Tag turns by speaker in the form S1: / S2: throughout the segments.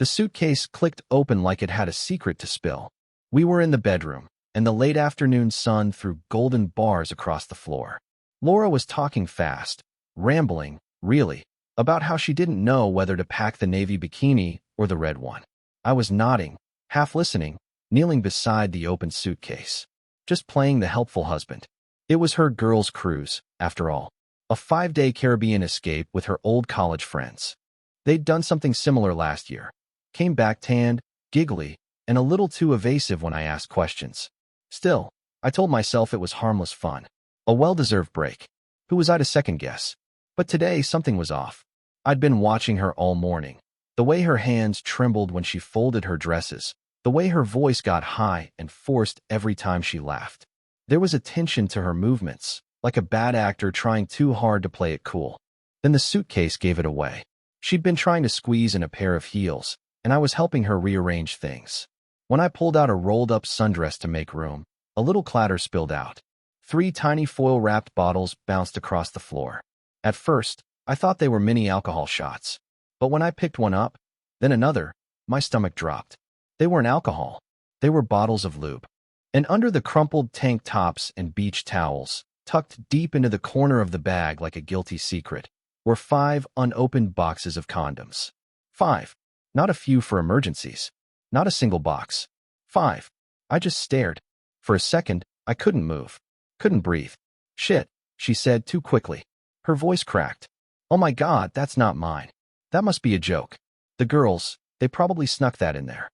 S1: The suitcase clicked open like it had a secret to spill. We were in the bedroom, and the late afternoon sun threw golden bars across the floor. Laura was talking fast, rambling, really, about how she didn't know whether to pack the navy bikini or the red one. I was nodding, half listening, kneeling beside the open suitcase, just playing the helpful husband. It was her girls' cruise, after all, a 5-day Caribbean escape with her old college friends. They'd done something similar last year, came back tanned, giggly, and a little too evasive when I asked questions. Still, I told myself it was harmless fun, a well-deserved break. Who was I to second-guess? But today something was off. I'd been watching her all morning, the way her hands trembled when she folded her dresses, the way her voice got high and forced every time she laughed. There was a tension to her movements, like a bad actor trying too hard to play it cool. Then the suitcase gave it away. She'd been trying to squeeze in a pair of heels, and I was helping her rearrange things. When I pulled out a rolled-up sundress to make room, a little clatter spilled out. 3 tiny foil-wrapped bottles bounced across the floor. At first, I thought they were mini alcohol shots. But when I picked one up, then another, my stomach dropped. They weren't alcohol. They were bottles of lube. And under the crumpled tank tops and beach towels, tucked deep into the corner of the bag like a guilty secret, were 5 unopened boxes of condoms. 5. Not a few for emergencies. Not a single box. 5. I just stared. For a second, I couldn't move. Couldn't breathe. Shit, she said too quickly. Her voice cracked. Oh my God, that's not mine. That must be a joke. The girls, they probably snuck that in there.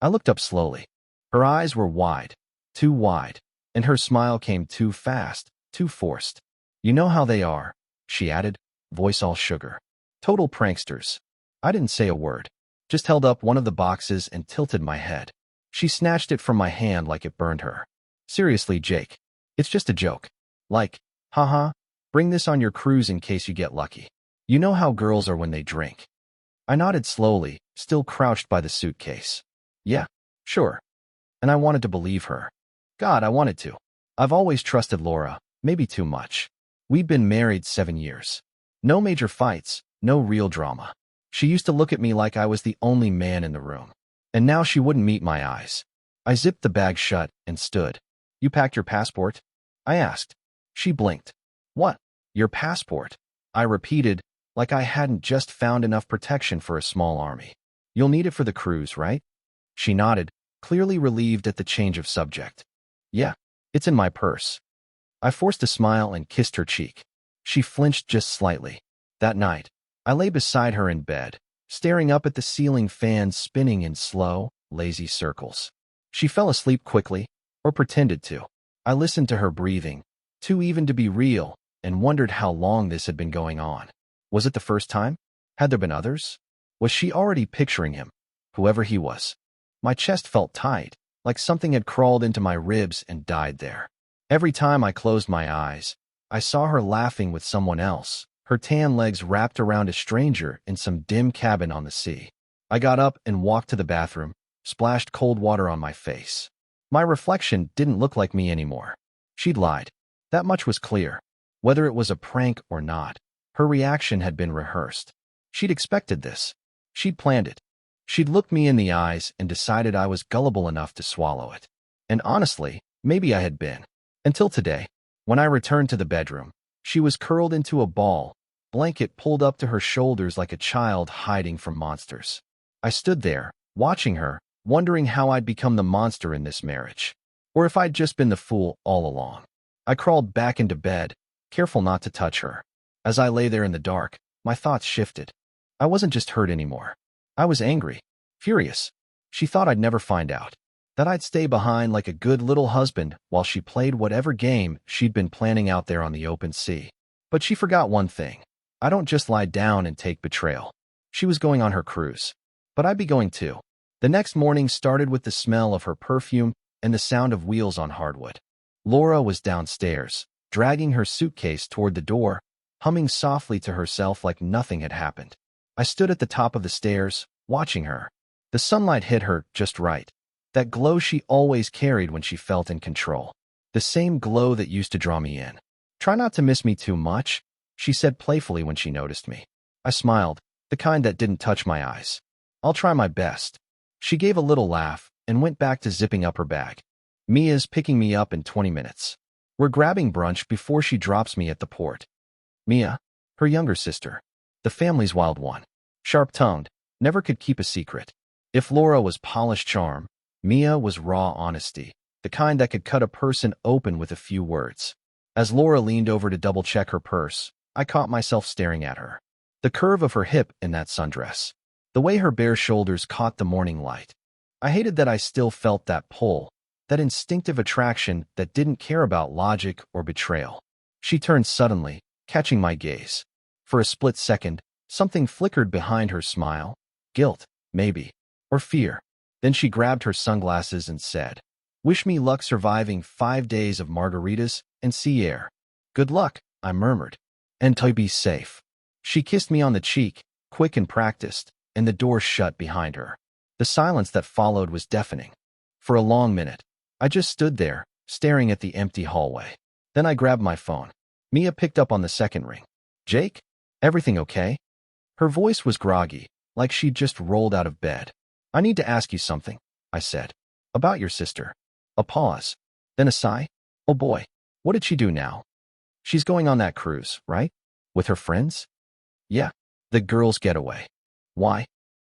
S1: I looked up slowly. Her eyes were wide. Too wide. And her smile came too fast, too forced. You know how they are, she added, voice all sugar. Total pranksters. I didn't say a word. Just held up one of the boxes and tilted my head. She snatched it from my hand like it burned her. Seriously, Jake. It's just a joke. Like, haha, bring this on your cruise in case you get lucky. You know how girls are when they drink. I nodded slowly, still crouched by the suitcase. Yeah, sure. And I wanted to believe her. God, I wanted to. I've always trusted Laura, maybe too much. We'd been married 7 years. No major fights, no real drama. She used to look at me like I was the only man in the room. And now she wouldn't meet my eyes. I zipped the bag shut and stood. You packed your passport? I asked. She blinked. What? Your passport? I repeated, like I hadn't just found enough protection for a small army. You'll need it for the cruise, right? She nodded, clearly relieved at the change of subject. Yeah, it's in my purse. I forced a smile and kissed her cheek. She flinched just slightly. That night, I lay beside her in bed, staring up at the ceiling fan spinning in slow, lazy circles. She fell asleep quickly, or pretended to. I listened to her breathing, too even to be real, and wondered how long this had been going on. Was it the first time? Had there been others? Was she already picturing him, whoever he was? My chest felt tight, like something had crawled into my ribs and died there. Every time I closed my eyes, I saw her laughing with someone else, her tan legs wrapped around a stranger in some dim cabin on the sea. I got up and walked to the bathroom, splashed cold water on my face. My reflection didn't look like me anymore. She'd lied. That much was clear. Whether it was a prank or not, her reaction had been rehearsed. She'd expected this. She'd planned it. She'd looked me in the eyes and decided I was gullible enough to swallow it. And honestly, maybe I had been. Until today, when I returned to the bedroom, she was curled into a ball, blanket pulled up to her shoulders like a child hiding from monsters. I stood there, watching her, wondering how I'd become the monster in this marriage. Or if I'd just been the fool all along. I crawled back into bed, careful not to touch her. As I lay there in the dark, my thoughts shifted. I wasn't just hurt anymore. I was angry, furious. She thought I'd never find out. That I'd stay behind like a good little husband while she played whatever game she'd been planning out there on the open sea. But she forgot one thing. I don't just lie down and take betrayal. She was going on her cruise. But I'd be going too. The next morning started with the smell of her perfume and the sound of wheels on hardwood. Laura was downstairs, dragging her suitcase toward the door, humming softly to herself like nothing had happened. I stood at the top of the stairs, watching her. The sunlight hit her just right. That glow she always carried when she felt in control. The same glow that used to draw me in. Try not to miss me too much, she said playfully when she noticed me. I smiled, the kind that didn't touch my eyes. I'll try my best. She gave a little laugh and went back to zipping up her bag. Mia's picking me up in 20 minutes. We're grabbing brunch before she drops me at the port. Mia, her younger sister, the family's wild one, sharp-tongued, never could keep a secret. If Laura was polished charm, Mia was raw honesty, the kind that could cut a person open with a few words. As Laura leaned over to double-check her purse, I caught myself staring at her. The curve of her hip in that sundress, the way her bare shoulders caught the morning light. I hated that I still felt that pull, that instinctive attraction that didn't care about logic or betrayal. She turned suddenly, catching my gaze. For a split second, something flickered behind her smile. Guilt, maybe, or fear. Then she grabbed her sunglasses and said, "Wish me luck surviving 5 days of margaritas and sea air." "Good luck," I murmured. "And to be safe." She kissed me on the cheek, quick and practiced, and the door shut behind her. The silence that followed was deafening. For a long minute, I just stood there, staring at the empty hallway. Then I grabbed my phone. Mia picked up on the second ring. "Jake? Everything okay?" Her voice was groggy, like she'd just rolled out of bed. "I need to ask you something," I said. "About your sister." A pause. Then a sigh. "Oh boy, what did she do now?" "She's going on that cruise, right? With her friends?" "Yeah, the girls' getaway." "Why?"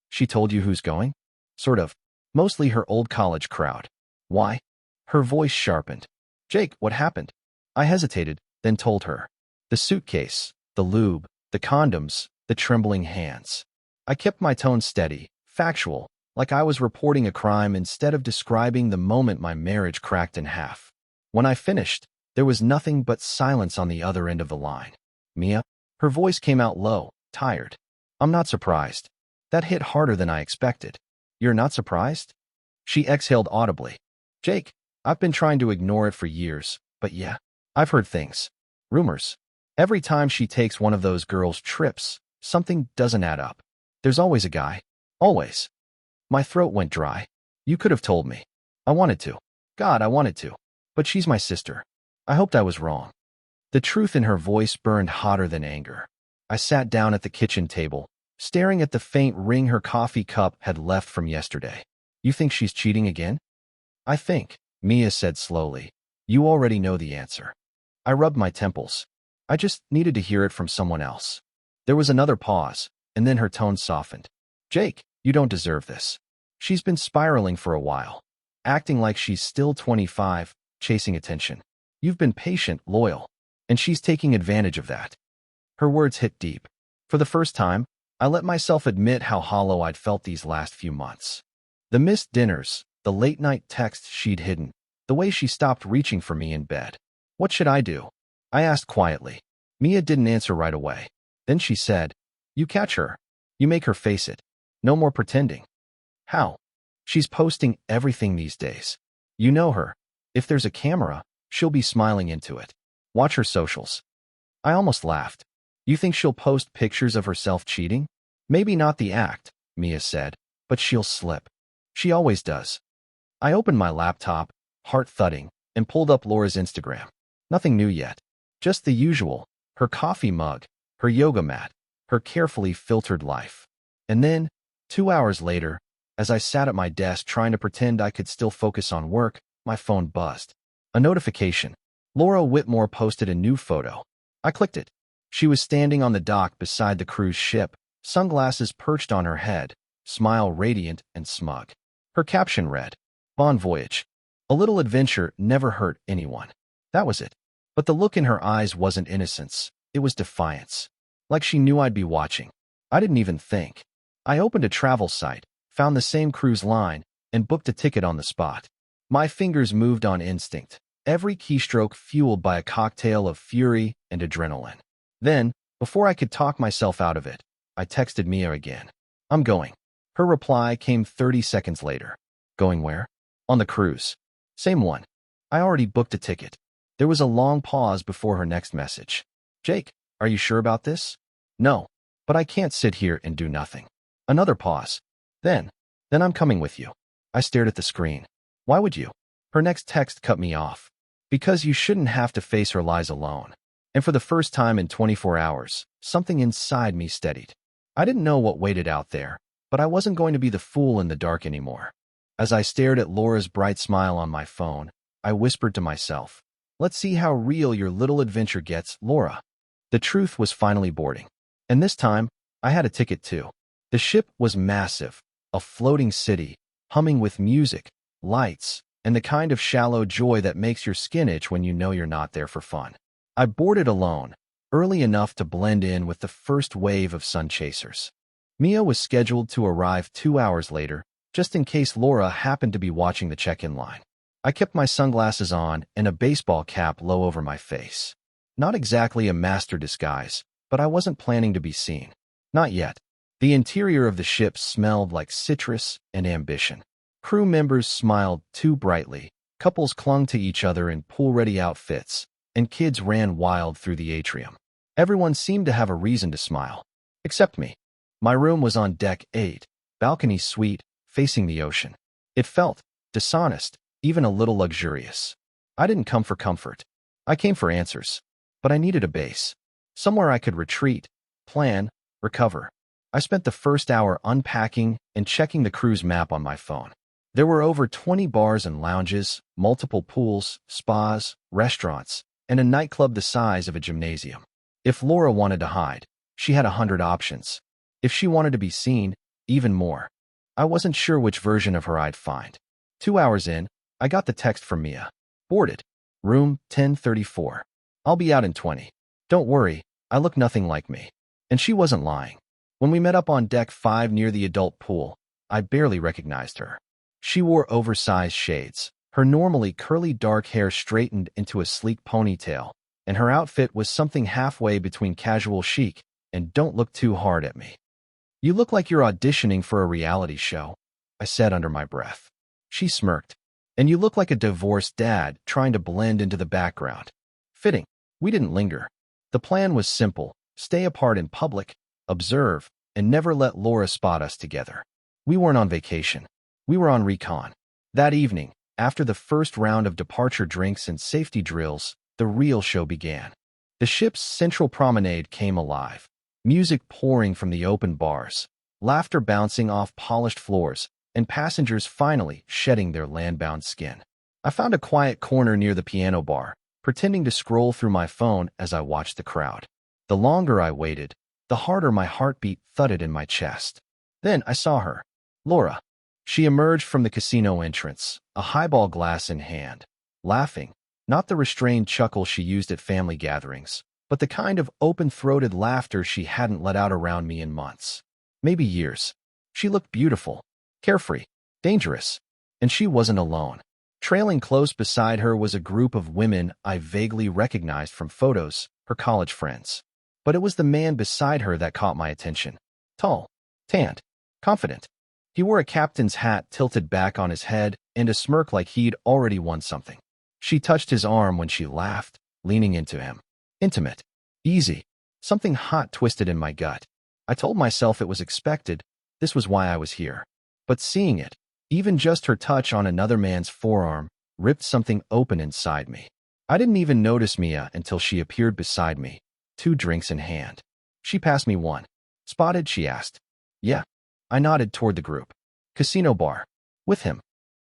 S1: "She told you who's going?" "Sort of. Mostly her old college crowd." "Why?" Her voice sharpened. "Jake, what happened?" I hesitated, then told her. The suitcase, the lube, the condoms, the trembling hands. I kept my tone steady, factual, like I was reporting a crime instead of describing the moment my marriage cracked in half. When I finished, there was nothing but silence on the other end of the line. "Mia?" Her voice came out low, tired. "I'm not surprised." That hit harder than I expected. "You're not surprised?" She exhaled audibly. "Jake, I've been trying to ignore it for years, but yeah, I've heard things. Rumors. Every time she takes one of those girls' trips, something doesn't add up. There's always a guy. Always." My throat went dry. "You could have told me." I wanted to. God, I wanted to. But she's my sister. I hoped I was wrong. The truth in her voice burned hotter than anger. I sat down at the kitchen table, staring at the faint ring her coffee cup had left from yesterday. "You think she's cheating again?" "I think," Mia said slowly. "You already know the answer." I rubbed my temples. I just needed to hear it from someone else. There was another pause, and then her tone softened. "Jake, you don't deserve this. She's been spiraling for a while, acting like she's still 25, chasing attention. You've been patient, loyal, and she's taking advantage of that." Her words hit deep. For the first time, I let myself admit how hollow I'd felt these last few months. The missed dinners, the late-night texts she'd hidden, the way she stopped reaching for me in bed. "What should I do?" I asked quietly. Mia didn't answer right away. Then she said, "You catch her. You make her face it. No more pretending." "How?" "She's posting everything these days. You know her. If there's a camera, she'll be smiling into it. Watch her socials." I almost laughed. "You think she'll post pictures of herself cheating?" "Maybe not the act," Mia said, "but she'll slip. She always does." I opened my laptop, heart thudding, and pulled up Laura's Instagram. Nothing new yet. Just the usual. Her coffee mug, her yoga mat, her carefully filtered life. And then, 2 hours later, as I sat at my desk trying to pretend I could still focus on work, my phone buzzed. A notification. Laura Whitmore posted a new photo. I clicked it. She was standing on the dock beside the cruise ship, sunglasses perched on her head, smile radiant and smug. Her caption read, "Bon voyage. A little adventure never hurt anyone." That was it. But the look in her eyes wasn't innocence. It was defiance. Like she knew I'd be watching. I didn't even think. I opened a travel site, found the same cruise line, and booked a ticket on the spot. My fingers moved on instinct, every keystroke fueled by a cocktail of fury and adrenaline. Then, before I could talk myself out of it, I texted Mia again. "I'm going." Her reply came 30 seconds later. "Going where?" "On the cruise." "Same one." I already booked a ticket. There was a long pause before her next message. "Jake, are you sure about this?" "No, but I can't sit here and do nothing." Another pause. Then I'm coming with you." I stared at the screen. "Why would you?" Her next text cut me off. "Because you shouldn't have to face her lies alone." And for the first time in 24 hours, something inside me steadied. I didn't know what waited out there, But I wasn't going to be the fool in the dark anymore. As I stared at Laura's bright smile on my phone, I whispered to myself, "Let's see how real your little adventure gets, Laura." The truth was finally boarding. And this time, I had a ticket too. The ship was massive, a floating city, humming with music, lights, and the kind of shallow joy that makes your skin itch when you know you're not there for fun. I boarded alone, early enough to blend in with the first wave of sun chasers. Mia was scheduled to arrive 2 hours later, just in case Laura happened to be watching the check-in line. I kept my sunglasses on and a baseball cap low over my face. Not exactly a master disguise, but I wasn't planning to be seen. Not yet. The interior of the ship smelled like citrus and ambition. Crew members smiled too brightly, couples clung to each other in pool-ready outfits, and kids ran wild through the atrium. Everyone seemed to have a reason to smile. Except me. My room was on deck 8, balcony suite, facing the ocean. It felt dishonest, even a little luxurious. I didn't come for comfort. I came for answers. But I needed a base. Somewhere I could retreat, plan, recover. I spent the first hour unpacking and checking the cruise map on my phone. There were over 20 bars and lounges, multiple pools, spas, restaurants, and a nightclub the size of a gymnasium. If Laura wanted to hide, she had 100 options. If she wanted to be seen, even more. I wasn't sure which version of her I'd find. 2 hours in, I got the text from Mia. Boarded. Room 1034. I'll be out in 20. Don't worry, I look nothing like me. And she wasn't lying. When we met up on deck 5 near the adult pool, I barely recognized her. She wore oversized shades, her normally curly dark hair straightened into a sleek ponytail, and her outfit was something halfway between casual chic and don't look too hard at me. "You look like you're auditioning for a reality show," I said under my breath. She smirked. "And you look like a divorced dad trying to blend into the background." Fitting. We didn't linger. The plan was simple: stay apart in public, observe, and never let Laura spot us together. We weren't on vacation. We were on recon. That evening, after the first round of departure drinks and safety drills, the real show began. The ship's central promenade came alive. Music pouring from the open bars, laughter bouncing off polished floors, and passengers finally shedding their land-bound skin. I found a quiet corner near the piano bar, pretending to scroll through my phone as I watched the crowd. The longer I waited, the harder my heartbeat thudded in my chest. Then I saw her. Laura. She emerged from the casino entrance, a highball glass in hand, laughing, not the restrained chuckle she used at family gatherings, but the kind of open-throated laughter she hadn't let out around me in months. Maybe years. She looked beautiful, carefree, dangerous, and she wasn't alone. Trailing close beside her was a group of women I vaguely recognized from photos, her college friends. But it was the man beside her that caught my attention. Tall, tanned, confident. He wore a captain's hat tilted back on his head and a smirk like he'd already won something. She touched his arm when she laughed, leaning into him. Intimate. Easy. Something hot twisted in my gut. I told myself it was expected. This was why I was here. But seeing it, even just her touch on another man's forearm, ripped something open inside me. I didn't even notice Mia until she appeared beside me, 2 drinks in hand. She passed me one. Spotted, she asked. Yeah. I nodded toward the group. Casino bar. With him.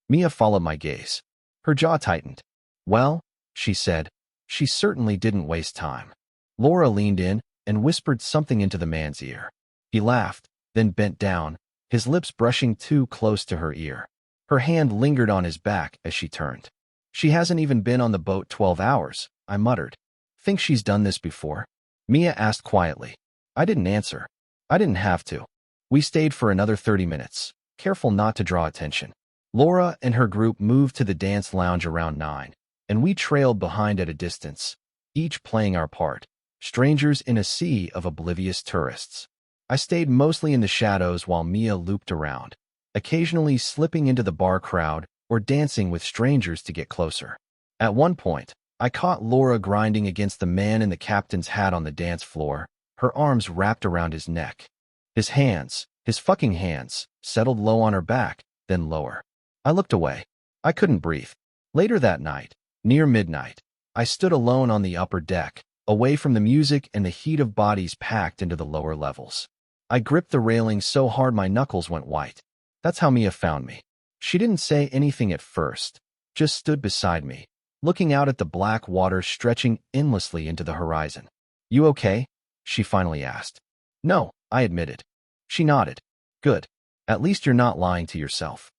S1: Mia followed my gaze. Her jaw tightened. Well, she said, she certainly didn't waste time. Laura leaned in and whispered something into the man's ear. He laughed, then bent down, his lips brushing too close to her ear. Her hand lingered on his back as she turned. She hasn't even been on the boat 12 hours, I muttered. Think she's done this before? Mia asked quietly. I didn't answer. I didn't have to. We stayed for another 30 minutes, careful not to draw attention. Laura and her group moved to the dance lounge around 9, and we trailed behind at a distance, each playing our part, strangers in a sea of oblivious tourists. I stayed mostly in the shadows while Mia looped around, occasionally slipping into the bar crowd or dancing with strangers to get closer. At one point, I caught Laura grinding against the man in the captain's hat on the dance floor, her arms wrapped around his neck. His hands, his fucking hands, settled low on her back, then lower. I looked away. I couldn't breathe. Later that night, near midnight, I stood alone on the upper deck, away from the music and the heat of bodies packed into the lower levels. I gripped the railing so hard my knuckles went white. That's how Mia found me. She didn't say anything at first, just stood beside me, looking out at the black water stretching endlessly into the horizon. You okay? She finally asked. No, I admitted. She nodded. Good. At least you're not lying to yourself.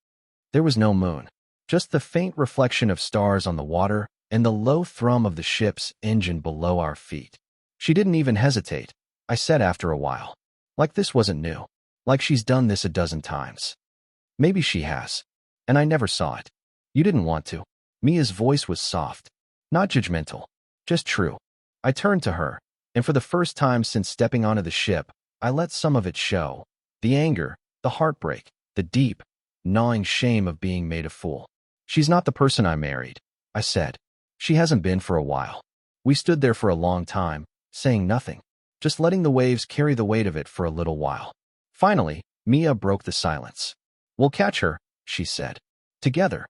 S1: There was no moon, just the faint reflection of stars on the water and the low thrum of the ship's engine below our feet. She didn't even hesitate, I said after a while. Like this wasn't new. Like she's done this a dozen times. Maybe she has. And I never saw it. You didn't want to. Mia's voice was soft, not judgmental, just true. I turned to her, and for the first time since stepping onto the ship, I let some of it show. The anger, the heartbreak, the deep, gnawing shame of being made a fool. She's not the person I married, I said. She hasn't been for a while. We stood there for a long time, saying nothing, just letting the waves carry the weight of it for a little while. Finally, Mia broke the silence. We'll catch her, she said. Together.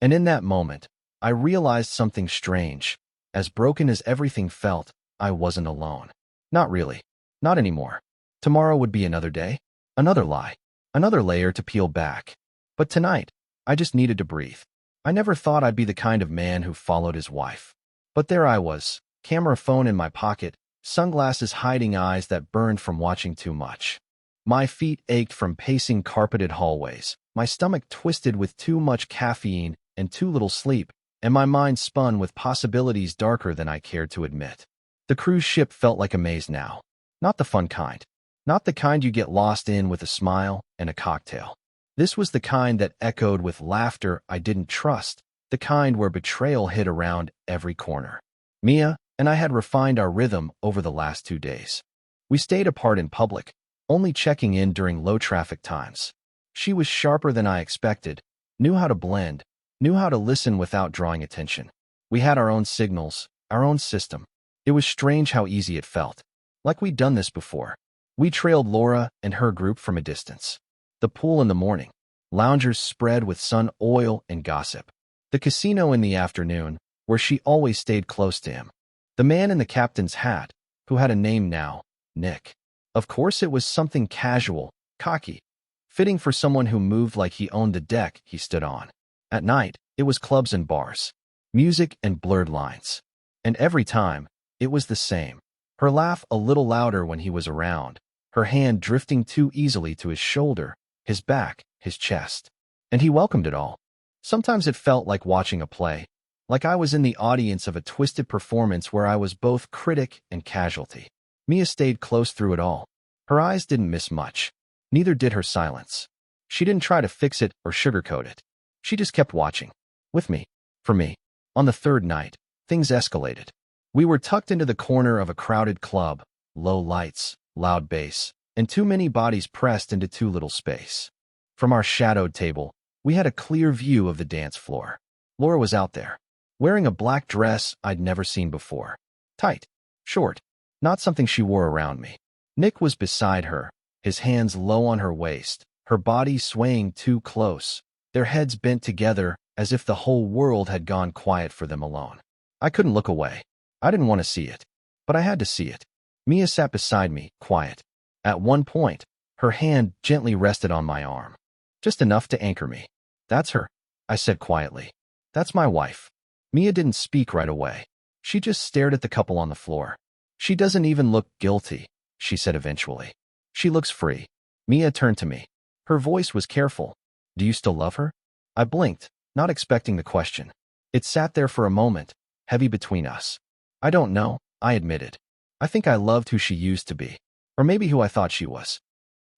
S1: And in that moment, I realized something strange. As broken as everything felt, I wasn't alone. Not really. Not anymore. Tomorrow would be another day. Another lie. Another layer to peel back. But tonight, I just needed to breathe. I never thought I'd be the kind of man who followed his wife. But there I was, camera phone in my pocket, sunglasses hiding eyes that burned from watching too much. My feet ached from pacing carpeted hallways, my stomach twisted with too much caffeine and too little sleep, and my mind spun with possibilities darker than I cared to admit. The cruise ship felt like a maze now. Not the fun kind. Not the kind you get lost in with a smile and a cocktail. This was the kind that echoed with laughter I didn't trust, the kind where betrayal hid around every corner. Mia and I had refined our rhythm over the last 2 days. We stayed apart in public, only checking in during low-traffic times. She was sharper than I expected, knew how to blend, knew how to listen without drawing attention. We had our own signals, our own system. It was strange how easy it felt. Like we'd done this before. We trailed Laura and her group from a distance. The pool in the morning. Loungers spread with sun, oil, and gossip. The casino in the afternoon, where she always stayed close to him. The man in the captain's hat, who had a name now, Nick. Of course it was something casual, cocky, fitting for someone who moved like he owned the deck he stood on. At night, it was clubs and bars, music and blurred lines. And every time, it was the same. Her laugh a little louder when he was around, her hand drifting too easily to his shoulder, his back, his chest. And he welcomed it all. Sometimes it felt like watching a play, like I was in the audience of a twisted performance where I was both critic and casualty. Mia stayed close through it all. Her eyes didn't miss much. Neither did her silence. She didn't try to fix it or sugarcoat it. She just kept watching. With me. For me. On the third night, things escalated. We were tucked into the corner of a crowded club, low lights, loud bass, and too many bodies pressed into too little space. From our shadowed table, we had a clear view of the dance floor. Laura was out there, wearing a black dress I'd never seen before. Tight, short, not something she wore around me. Nick was beside her, his hands low on her waist, her body swaying too close, their heads bent together as if the whole world had gone quiet for them alone. I couldn't look away. I didn't want to see it, but I had to see it. Mia sat beside me, quiet. At one point, her hand gently rested on my arm. Just enough to anchor me. That's her, I said quietly. That's my wife. Mia didn't speak right away. She just stared at the couple on the floor. She doesn't even look guilty, she said eventually. She looks free. Mia turned to me. Her voice was careful. Do you still love her? I blinked, not expecting the question. It sat there for a moment, heavy between us. I don't know, I admitted. I think I loved who she used to be. Or maybe who I thought she was.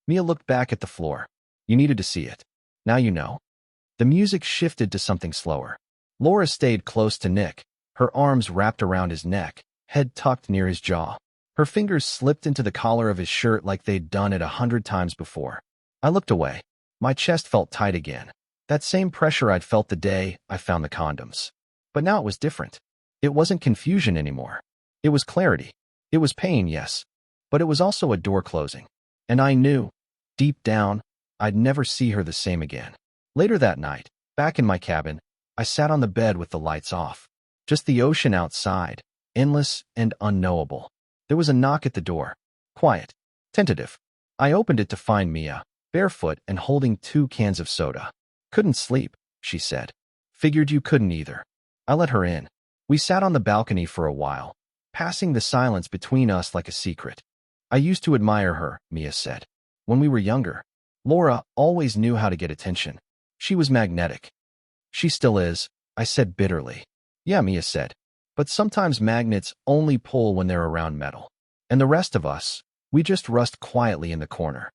S1: Mia looked back at the floor. You needed to see it. Now you know. The music shifted to something slower. Laura stayed close to Nick, her arms wrapped around his neck, head tucked near his jaw. Her fingers slipped into the collar of his shirt like they'd done it 100 times before. I looked away. My chest felt tight again. That same pressure I'd felt the day I found the condoms. But now it was different. It wasn't confusion anymore. It was clarity. It was pain, yes. But it was also a door closing. And I knew, deep down, I'd never see her the same again. Later that night, back in my cabin, I sat on the bed with the lights off. Just the ocean outside, endless and unknowable. There was a knock at the door. Quiet. Tentative. I opened it to find Mia, barefoot and holding 2 cans of soda. "Couldn't sleep," she said. "Figured you couldn't either." I let her in. We sat on the balcony for a while, passing the silence between us like a secret. "I used to admire her," Mia said. "When we were younger. Laura always knew how to get attention. She was magnetic." "She still is," I said bitterly. "Yeah," Mia said. "But sometimes magnets only pull when they're around metal. And the rest of us, we just rust quietly in the corner."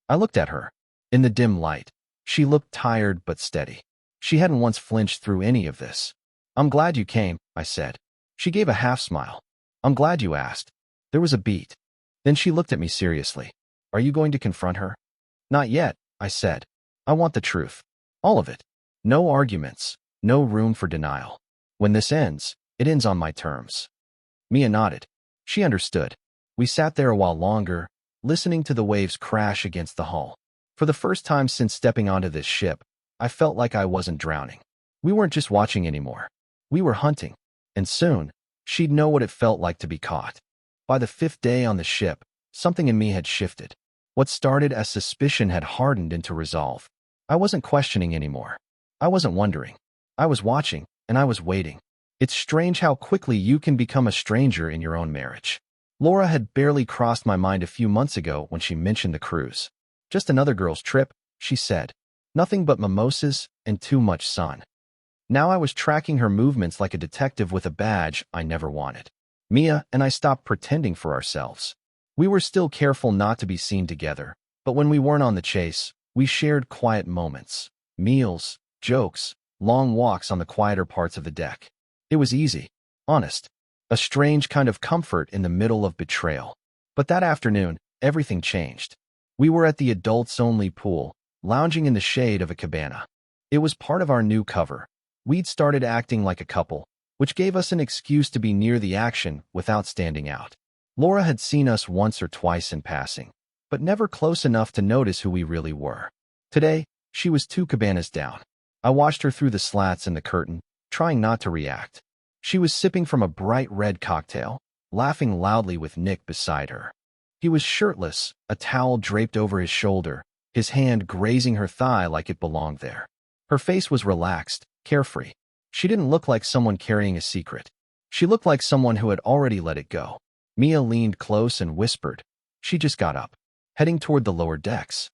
S1: I looked at her. In the dim light, she looked tired but steady. She hadn't once flinched through any of this. "I'm glad you came," I said. She gave a half smile. "I'm glad you asked." There was a beat. Then she looked at me seriously. "Are you going to confront her?" "Not yet," I said. "I want the truth. All of it. No arguments. No room for denial. When this ends, it ends on my terms." Mia nodded. She understood. We sat there a while longer, listening to the waves crash against the hull. For the first time since stepping onto this ship, I felt like I wasn't drowning. We weren't just watching anymore. We were hunting. And soon, she'd know what it felt like to be caught. By the 5th day on the ship, something in me had shifted. What started as suspicion had hardened into resolve. I wasn't questioning anymore. I wasn't wondering. I was watching, and I was waiting. It's strange how quickly you can become a stranger in your own marriage. Laura had barely crossed my mind a few months ago when she mentioned the cruise. "Just another girl's trip," she said. "Nothing but mimosas and too much sun." Now I was tracking her movements like a detective with a badge I never wanted. Mia and I stopped pretending for ourselves. We were still careful not to be seen together, but when we weren't on the chase, we shared quiet moments, meals, jokes, long walks on the quieter parts of the deck. It was easy, honest, a strange kind of comfort in the middle of betrayal. But that afternoon, everything changed. We were at the adults-only pool, lounging in the shade of a cabana. It was part of our new cover. We'd started acting like a couple, which gave us an excuse to be near the action without standing out. Laura had seen us once or twice in passing, but never close enough to notice who we really were. Today, she was 2 cabanas down. I watched her through the slats in the curtain, trying not to react. She was sipping from a bright red cocktail, laughing loudly with Nick beside her. He was shirtless, a towel draped over his shoulder, his hand grazing her thigh like it belonged there. Her face was relaxed, carefree. She didn't look like someone carrying a secret. She looked like someone who had already let it go. Mia leaned close and whispered. She just got up, heading toward the lower decks.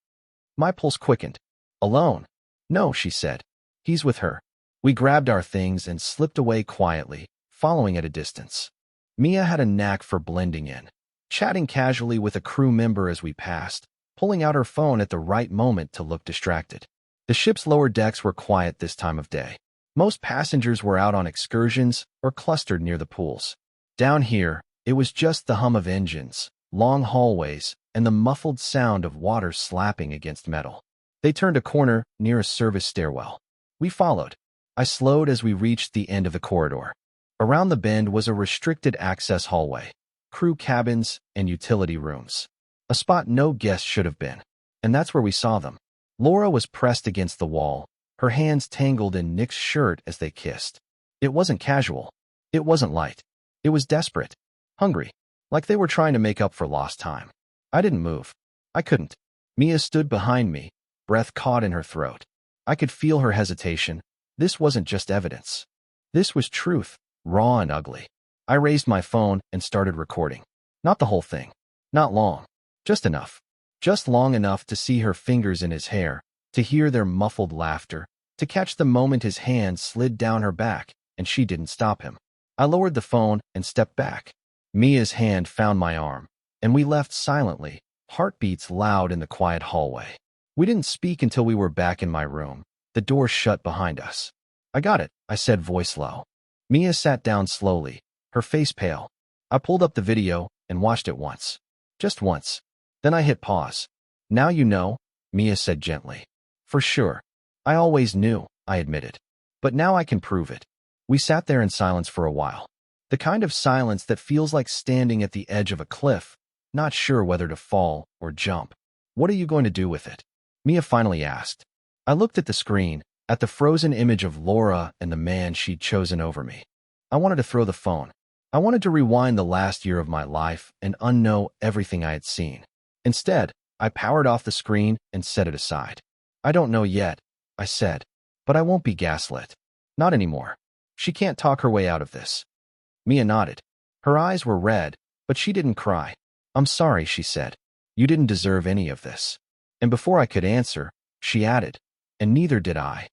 S1: My pulse quickened. "Alone?" "No," she said. "He's with her." We grabbed our things and slipped away quietly, following at a distance. Mia had a knack for blending in, chatting casually with a crew member as we passed, pulling out her phone at the right moment to look distracted. The ship's lower decks were quiet this time of day. Most passengers were out on excursions or clustered near the pools. Down here, it was just the hum of engines, long hallways, and the muffled sound of water slapping against metal. They turned a corner near a service stairwell. We followed. I slowed as we reached the end of the corridor. Around the bend was a restricted access hallway, crew cabins, and utility rooms. A spot no guest should have been. And that's where we saw them. Laura was pressed against the wall, her hands tangled in Nick's shirt as they kissed. It wasn't casual. It wasn't light. It was desperate. Hungry. Like they were trying to make up for lost time. I didn't move. I couldn't. Mia stood behind me, breath caught in her throat. I could feel her hesitation. This wasn't just evidence. This was truth, raw and ugly. I raised my phone and started recording. Not the whole thing. Not long. Just enough. Just long enough to see her fingers in his hair, to hear their muffled laughter, to catch the moment his hand slid down her back and she didn't stop him. I lowered the phone and stepped back. Mia's hand found my arm, and we left silently, heartbeats loud in the quiet hallway. We didn't speak until we were back in my room, the door shut behind us. "I got it," I said, voice low. Mia sat down slowly, her face pale. I pulled up the video and watched it once. Just once. Then I hit pause. "Now you know," Mia said gently. "For sure. I always knew," I admitted. "But now I can prove it." We sat there in silence for a while. The kind of silence that feels like standing at the edge of a cliff, not sure whether to fall or jump. "What are you going to do with it?" Mia finally asked. I looked at the screen, at the frozen image of Laura and the man she'd chosen over me. I wanted to throw the phone. I wanted to rewind the last year of my life and unknow everything I had seen. Instead, I powered off the screen and set it aside. I don't know yet, I said, but I won't be gaslit. Not anymore. She can't talk her way out of this. Mia nodded. Her eyes were red, but she didn't cry. I'm sorry, she said. You didn't deserve any of this. And before I could answer, she added, and neither did I.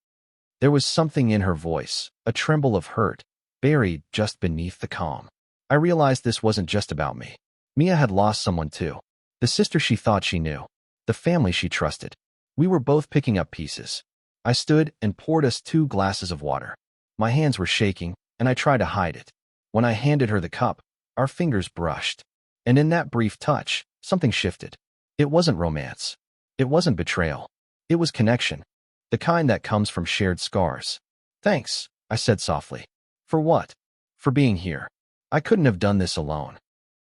S1: There was something in her voice, a tremble of hurt, buried just beneath the calm. I realized this wasn't just about me. Mia had lost someone too. The sister she thought she knew. The family she trusted. We were both picking up pieces. I stood and poured us 2 glasses of water. My hands were shaking, and I tried to hide it. When I handed her the cup, our fingers brushed. And in that brief touch, something shifted. It wasn't romance. It wasn't betrayal. It was connection. The kind that comes from shared scars. Thanks, I said softly. For what? For being here. I couldn't have done this alone.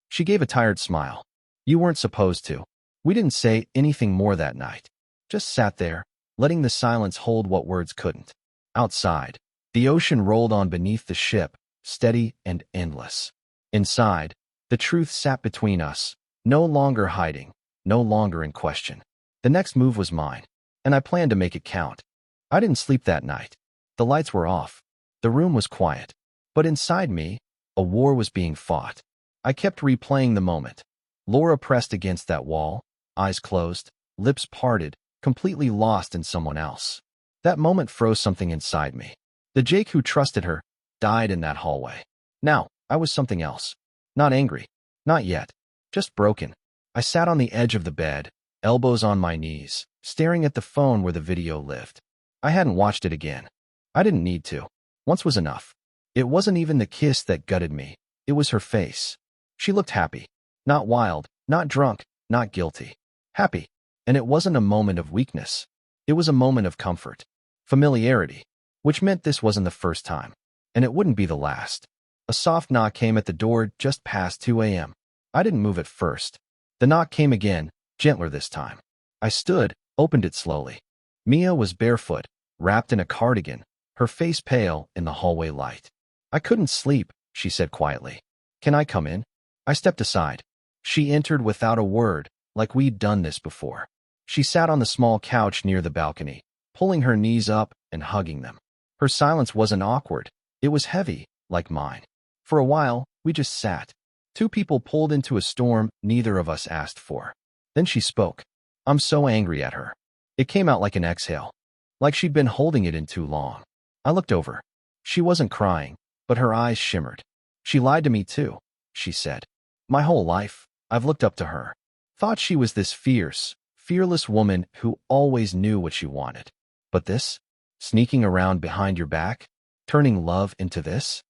S1: She gave a tired smile. You weren't supposed to. We didn't say anything more that night. Just sat there, letting the silence hold what words couldn't. Outside, the ocean rolled on beneath the ship, steady and endless. Inside, the truth sat between us, no longer hiding, no longer in question. The next move was mine, and I planned to make it count. I didn't sleep that night. The lights were off. The room was quiet. But inside me, a war was being fought. I kept replaying the moment. Laura pressed against that wall, eyes closed, lips parted, completely lost in someone else. That moment froze something inside me. The Jake who trusted her died in that hallway. Now, I was something else. Not angry. Not yet. Just broken. I sat on the edge of the bed, elbows on my knees, staring at the phone where the video lived. I hadn't watched it again. I didn't need to. Once was enough. It wasn't even the kiss that gutted me. It was her face. She looked happy. Not wild, not drunk, not guilty. Happy. And it wasn't a moment of weakness. It was a moment of comfort. Familiarity. Which meant this wasn't the first time. And it wouldn't be the last. A soft knock came at the door just past 2 a.m. I didn't move at first. The knock came again, gentler this time. I stood, opened it slowly. Mia was barefoot, wrapped in a cardigan, her face pale in the hallway light. I couldn't sleep, she said quietly. Can I come in? I stepped aside. She entered without a word, like we'd done this before. She sat on the small couch near the balcony, pulling her knees up and hugging them. Her silence wasn't awkward. It was heavy, like mine. For a while, we just sat. 2 people pulled into a storm neither of us asked for. Then she spoke. I'm so angry at her. It came out like an exhale. Like she'd been holding it in too long. I looked over. She wasn't crying, but her eyes shimmered. She lied to me too, she said. My whole life, I've looked up to her. Thought she was this fierce, fearless woman who always knew what she wanted. But this? Sneaking around behind your back? Turning love into this?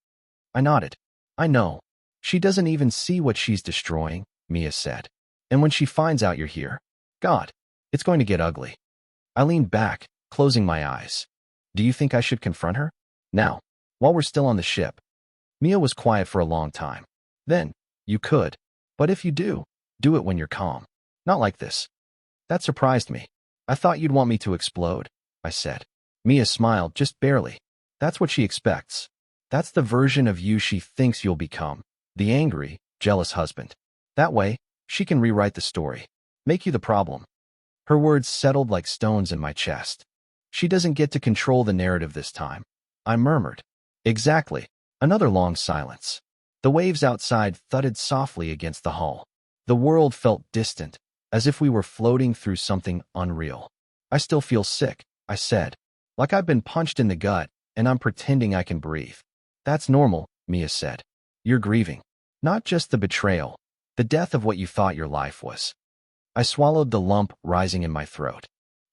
S1: I nodded. I know. She doesn't even see what she's destroying, Mia said. And when she finds out you're here, God, it's going to get ugly. I leaned back, closing my eyes. Do you think I should confront her? Now, while we're still on the ship. Mia was quiet for a long time. Then, you could. But if you do it when you're calm. Not like this. That surprised me. I thought you'd want me to explode, I said. Mia smiled, just barely. That's what she expects. That's the version of you she thinks you'll become. The angry, jealous husband. That way, she can rewrite the story. Make you the problem. Her words settled like stones in my chest. She doesn't get to control the narrative this time. I murmured. Exactly. Another long silence. The waves outside thudded softly against the hull. The world felt distant, as if we were floating through something unreal. I still feel sick, I said. Like I've been punched in the gut, and I'm pretending I can breathe. That's normal, Mia said. You're grieving. Not just the betrayal, the death of what you thought your life was. I swallowed the lump rising in my throat.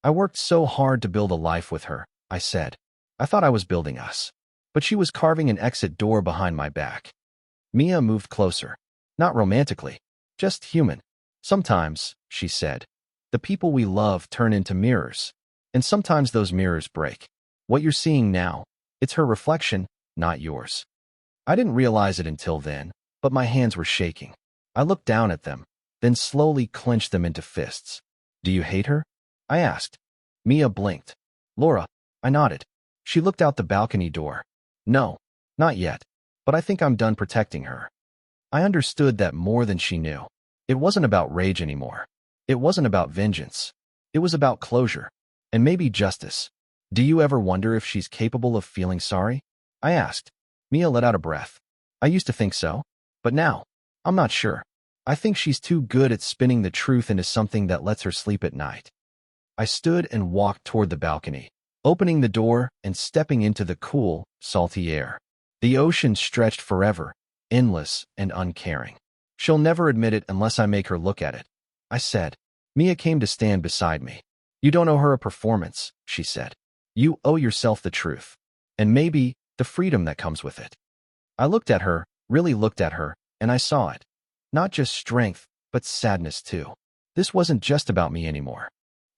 S1: I worked so hard to build a life with her, I said. I thought I was building us. But she was carving an exit door behind my back. Mia moved closer. Not romantically, just human. Sometimes, she said, the people we love turn into mirrors. And sometimes those mirrors break. What you're seeing now, it's her reflection, not yours. I didn't realize it until then, but my hands were shaking. I looked down at them, then slowly clenched them into fists. Do you hate her? I asked. Mia blinked. Laura, I nodded. She looked out the balcony door. No, not yet, but I think I'm done protecting her. I understood that more than she knew. It wasn't about rage anymore. It wasn't about vengeance. It was about closure. And maybe justice. Do you ever wonder if she's capable of feeling sorry? I asked. Mia let out a breath. I used to think so. But now, I'm not sure. I think she's too good at spinning the truth into something that lets her sleep at night. I stood and walked toward the balcony, opening the door and stepping into the cool, salty air. The ocean stretched forever, endless and uncaring. She'll never admit it unless I make her look at it, I said. Mia came to stand beside me. You don't owe her a performance, she said. You owe yourself the truth. And maybe the freedom that comes with it. I looked at her, really looked at her, and I saw it. Not just strength, but sadness too. This wasn't just about me anymore.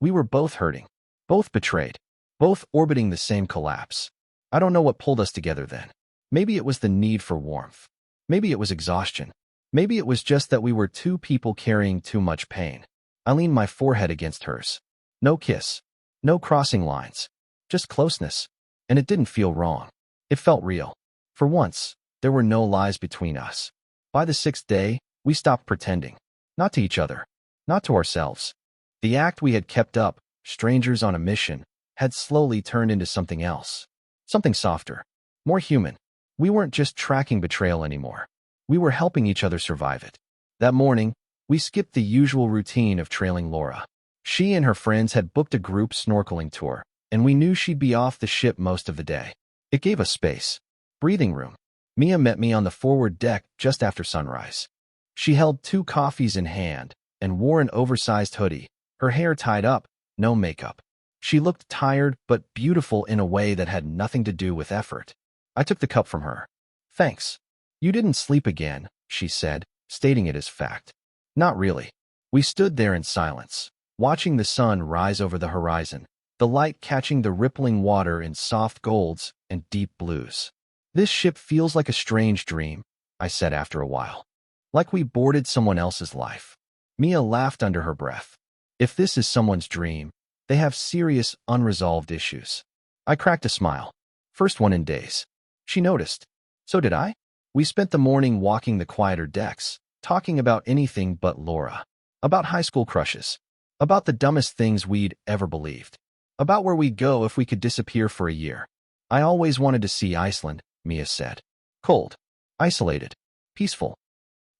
S1: We were both hurting, both betrayed, both orbiting the same collapse. I don't know what pulled us together then. Maybe it was the need for warmth. Maybe it was exhaustion. Maybe it was just that we were two people carrying too much pain. I leaned my forehead against hers. No kiss. No crossing lines. Just closeness. And it didn't feel wrong. It felt real. For once, there were no lies between us. By the 6th day, we stopped pretending. Not to each other. Not to ourselves. The act we had kept up, strangers on a mission, had slowly turned into something else. Something softer. More human. We weren't just tracking betrayal anymore. We were helping each other survive it. That morning, we skipped the usual routine of trailing Laura. She and her friends had booked a group snorkeling tour, and we knew she'd be off the ship most of the day. It gave us space. Breathing room. Mia met me on the forward deck just after sunrise. She held 2 coffees in hand and wore an oversized hoodie, her hair tied up, no makeup. She looked tired but beautiful in a way that had nothing to do with effort. I took the cup from her. Thanks. You didn't sleep again, she said, stating it as fact. Not really. We stood there in silence, watching the sun rise over the horizon, the light catching the rippling water in soft golds and deep blues. This ship feels like a strange dream, I said after a while. Like we boarded someone else's life. Mia laughed under her breath. If this is someone's dream, they have serious, unresolved issues. I cracked a smile. First one in days. She noticed. So did I. We spent the morning walking the quieter decks, talking about anything but Laura. About high school crushes. About the dumbest things we'd ever believed. About where we'd go if we could disappear for a year. I always wanted to see Iceland, Mia said. Cold. Isolated. Peaceful.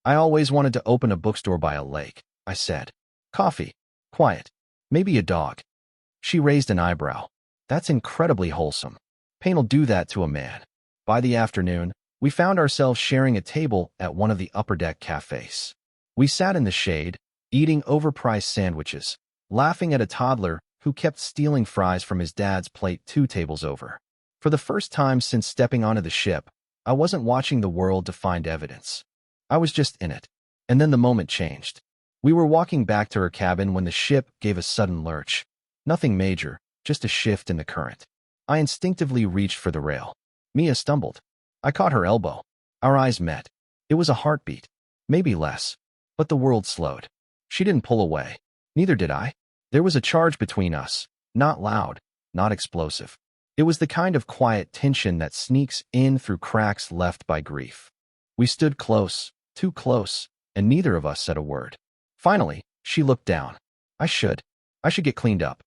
S1: I always wanted to open a bookstore by a lake, I said. Coffee. Quiet. Maybe a dog. She raised an eyebrow. That's incredibly wholesome. Pain'll do that to a man. By the afternoon, we found ourselves sharing a table at one of the upper deck cafes. We sat in the shade, eating overpriced sandwiches, laughing at a toddler who kept stealing fries from his dad's plate 2 tables over. For the first time since stepping onto the ship, I wasn't watching the world to find evidence. I was just in it. And then the moment changed. We were walking back to her cabin when the ship gave a sudden lurch. Nothing major, just a shift in the current. I instinctively reached for the rail. Mia stumbled. I caught her elbow. Our eyes met. It was a heartbeat. Maybe less. But the world slowed. She didn't pull away. Neither did I. There was a charge between us. Not loud. Not explosive. It was the kind of quiet tension that sneaks in through cracks left by grief. We stood close, too close, and neither of us said a word. Finally, she looked down. I should get cleaned up.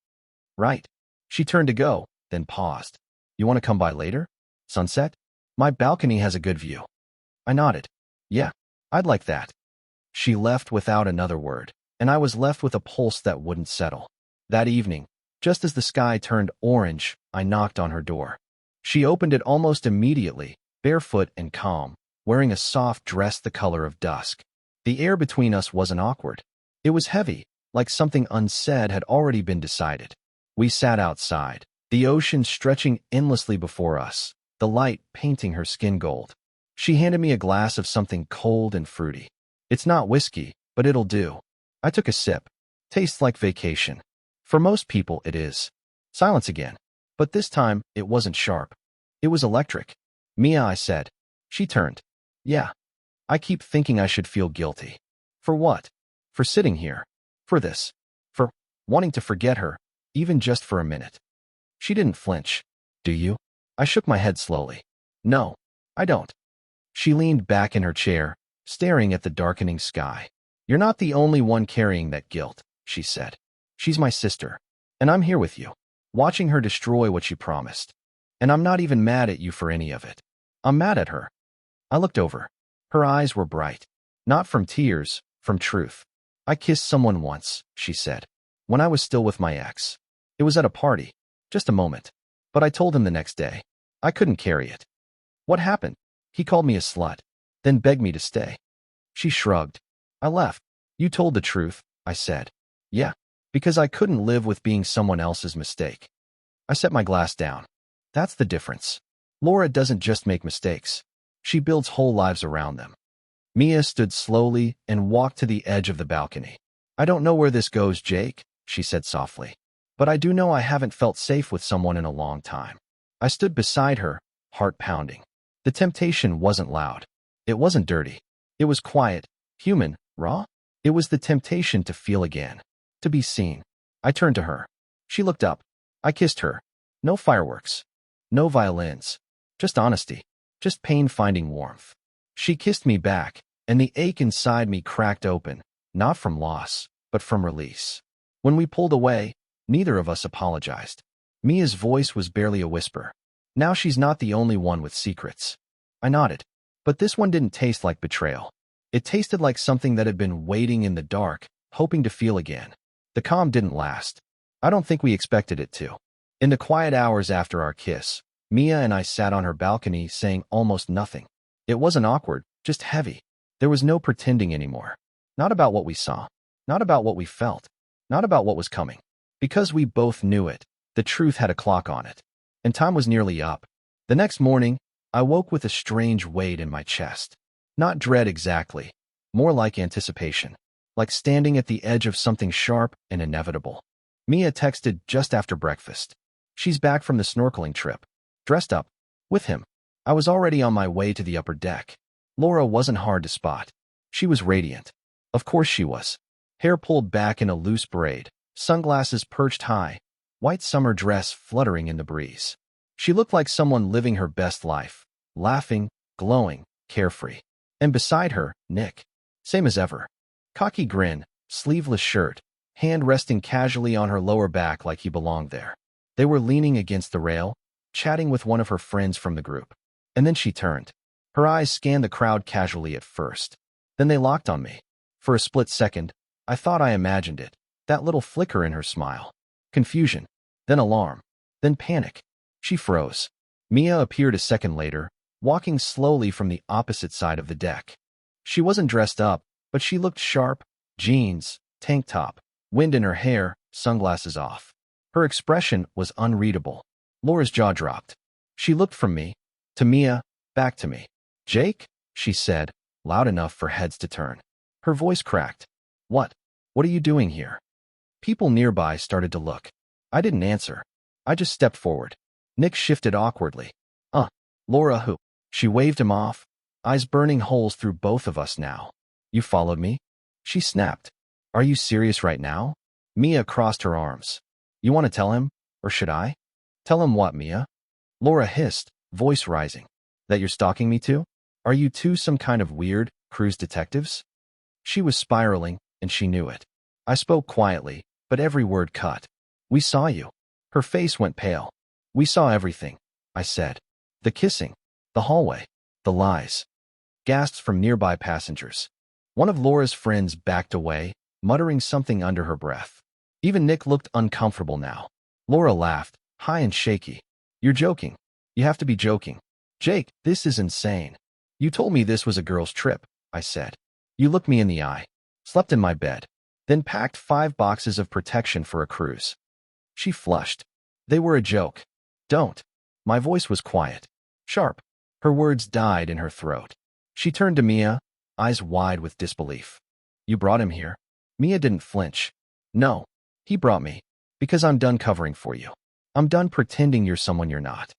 S1: Right. She turned to go, then paused. You want to come by later? Sunset? My balcony has a good view. I nodded. Yeah, I'd like that. She left without another word, and I was left with a pulse that wouldn't settle. That evening, just as the sky turned orange, I knocked on her door. She opened it almost immediately, barefoot and calm, wearing a soft dress the color of dusk. The air between us wasn't awkward. It was heavy, like something unsaid had already been decided. We sat outside, the ocean stretching endlessly before us, the light painting her skin gold. She handed me a glass of something cold and fruity. It's not whiskey, but it'll do. I took a sip. Tastes like vacation. For most people, it is. Silence again. But this time, it wasn't sharp. It was electric. Mia, I said. She turned. Yeah. I keep thinking I should feel guilty. For what? For sitting here. For this. For wanting to forget her, even just for a minute. She didn't flinch. Do you? I shook my head slowly. No, I don't. She leaned back in her chair, staring at the darkening sky. You're not the only one carrying that guilt, she said. She's my sister. And I'm here with you, watching her destroy what she promised. And I'm not even mad at you for any of it. I'm mad at her. I looked over. Her eyes were bright. Not from tears, from truth. I kissed someone once, she said. When I was still with my ex. It was at a party. Just a moment. But I told him the next day. I couldn't carry it. What happened? He called me a slut, then begged me to stay. She shrugged. I left. You told the truth, I said. Yeah, because I couldn't live with being someone else's mistake. I set my glass down. That's the difference. Laura doesn't just make mistakes. She builds whole lives around them. Mia stood slowly and walked to the edge of the balcony. I don't know where this goes, Jake, she said softly. But I do know I haven't felt safe with someone in a long time. I stood beside her, heart pounding. The temptation wasn't loud. It wasn't dirty. It was quiet, human, raw. It was the temptation to feel again, to be seen. I turned to her. She looked up. I kissed her. No fireworks. No violins. Just honesty. Just pain finding warmth. She kissed me back, and the ache inside me cracked open, not from loss, but from release. When we pulled away, neither of us apologized. Mia's voice was barely a whisper. Now she's not the only one with secrets. I nodded. But this one didn't taste like betrayal. It tasted like something that had been waiting in the dark, hoping to feel again. The calm didn't last. I don't think we expected it to. In the quiet hours after our kiss, Mia and I sat on her balcony saying almost nothing. It wasn't awkward, just heavy. There was no pretending anymore. Not about what we saw. Not about what we felt. Not about what was coming. Because we both knew it, the truth had a clock on it. And time was nearly up. The next morning, I woke with a strange weight in my chest. Not dread exactly. More like anticipation. Like standing at the edge of something sharp and inevitable. Mia texted just after breakfast. She's back from the snorkeling trip. Dressed up. With him. I was already on my way to the upper deck. Laura wasn't hard to spot. She was radiant. Of course she was. Hair pulled back in a loose braid. Sunglasses perched high. White summer dress fluttering in the breeze. She looked like someone living her best life. Laughing, glowing, carefree. And beside her, Nick. Same as ever. Cocky grin, sleeveless shirt, hand resting casually on her lower back like he belonged there. They were leaning against the rail, chatting with one of her friends from the group. And then she turned. Her eyes scanned the crowd casually at first. Then they locked on me. For a split second, I thought I imagined it. That little flicker in her smile. Confusion. Then alarm. Then panic. She froze. Mia appeared a second later, walking slowly from the opposite side of the deck. She wasn't dressed up, but she looked sharp. Jeans, tank top, wind in her hair, sunglasses off. Her expression was unreadable. Laura's jaw dropped. She looked from me, to Mia, back to me. Jake? She said, loud enough for heads to turn. Her voice cracked. What? What are you doing here? People nearby started to look. I didn't answer. I just stepped forward. Nick shifted awkwardly. Laura who? She waved him off, eyes burning holes through both of us now. You followed me? She snapped. Are you serious right now? Mia crossed her arms. You want to tell him? Or should I? Tell him what, Mia? Laura hissed, voice rising. That you're stalking me too? Are you two some kind of weird, cruise detectives? She was spiraling, and she knew it. I spoke quietly, but every word cut. We saw you. Her face went pale. We saw everything, I said. The kissing, the hallway, the lies. Gasps from nearby passengers. One of Laura's friends backed away, muttering something under her breath. Even Nick looked uncomfortable now. Laura laughed, high and shaky. You're joking. You have to be joking. Jake, this is insane. You told me this was a girl's trip, I said. You looked me in the eye, slept in my bed, then packed 5 boxes of protection for a cruise. She flushed. They were a joke. Don't. My voice was quiet. Sharp. Her words died in her throat. She turned to Mia, eyes wide with disbelief. You brought him here? Mia didn't flinch. No. He brought me. Because I'm done covering for you. I'm done pretending you're someone you're not.